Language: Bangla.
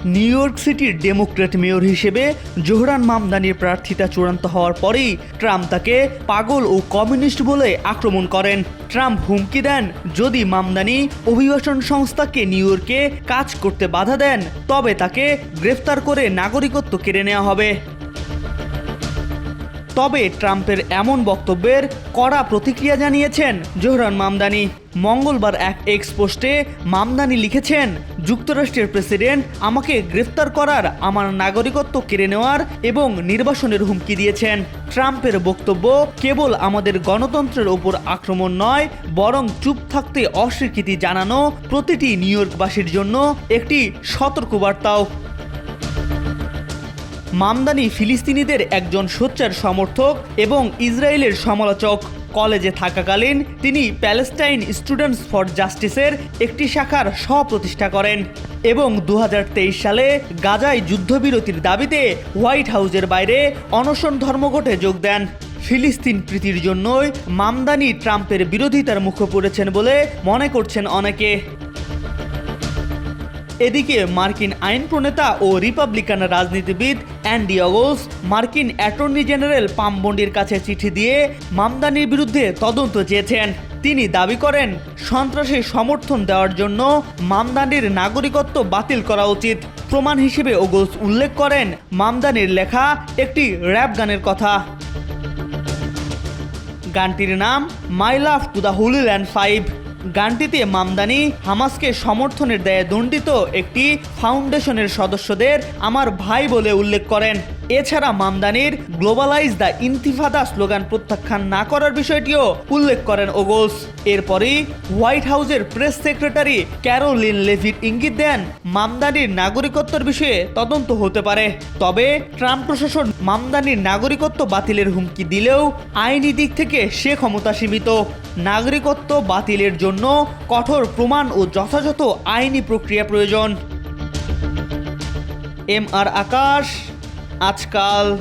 নিউ ইয়র্ক সিটির ডেমোক্র্যাট মেয়র হিসেবে জোহরান মামদানির প্রার্থিতা চূড়ান্ত হওয়ার পরেই ট্রাম্প তাকে পাগল ও কমিউনিস্ট বলে আক্রমণ করেন। ট্রাম্প হুমকি দেন, যদি মামদানি অভিবাসন সংস্থাকে নিউ ইয়র্কে কাজ করতে বাধা দেন তবে তাকে গ্রেফতার করে নাগরিকত্ব কেড়ে নেওয়া হবে। তবে ট্রাম্পের এমন বক্তব্যের কড়া প্রতিক্রিয়া জানিয়েছেন জোহরান মামদানি। মঙ্গলবার এক এক্স পোস্টে মামদানি লিখেছেন, যুক্তরাষ্ট্রের প্রেসিডেন্ট আমাকে গ্রেফতার করার, আমার নাগরিকত্ব কেড়ে নেওয়ার এবং নির্বাসনের হুমকি দিয়েছেন। ট্রাম্পের বক্তব্য কেবল আমাদের গণতন্ত্রের ওপর আক্রমণ নয়, বরং চুপ থাকতে অস্বীকৃতি জানানো প্রতিটি নিউ ইয়র্কবাসীর জন্য একটি সতর্কবার্তাও। মামদানি ফিলিস্তিনিদের একজন সোচ্চার সমর্থক এবং ইসরায়েলের সমালোচক। কলেজে থাকাকালীন তিনি প্যালেস্টাইন স্টুডেন্টস ফর জাস্টিসের একটি শাখার সহ-প্রতিষ্ঠা করেন এবং 2023 সালে গাজায় যুদ্ধবিরতির দাবিতে হোয়াইট হাউসের বাইরে অনশন ধর্মঘটে যোগ দেন। ফিলিস্তিন প্রীতির জন্যই মামদানি ট্রাম্পের বিরোধিতার মুখে পড়েছেন বলে মনে করছেন অনেকে। এদিকে মার্কিন আইন প্রণেতা ও রিপাবলিকান রাজনীতিবিদ অ্যান্ডি অগলস মার্কিন অ্যাটর্নি জেনারেল পাম বন্ডির কাছে চিঠি দিয়ে মামদানির বিরুদ্ধে তদন্ত চেয়েছেন। তিনি দাবি করেন, সন্ত্রাসী সমর্থন দেওয়ার জন্য মামদানির নাগরিকত্ব বাতিল করা উচিত। প্রমাণ হিসেবে অগলস উল্লেখ করেন মামদানির লেখা একটি র্যাপ গানের কথা। গানটির নাম my love to the holy land 5। গানটিতে মামদানি হামাসকে সমর্থনের দায়ে দণ্ডিত একটি ফাউন্ডেশনের সদস্যদের আমার ভাই বলে উল্লেখ করেন। এছাড়া মামদানির গ্লোবালাইজ দ্য ইনতিফাদা স্লোগান প্রত্যাখ্যান না করার বিষয়টিও উল্লেখ করেন ওগলস। এরপরই হোয়াইট হাউসের প্রেস সেক্রেটারি ক্যারোলিন লেভিট ইঙ্গিত দেন, মামদানির নাগরিকত্বের বিষয়ে তদন্ত হতে পারে। তবে ট্রাম্প প্রশাসন মামদানির নাগরিকত্ব বাতিলের হুমকি দিলেও আইনি দিক থেকে সে ক্ষমতা সীমিত। নাগরিকত্ব বাতিলের জন্য কঠোর প্রমাণ ও যথাযথ আইনি প্রক্রিয়া প্রয়োজন। এম আর আকাশ, আজকাল।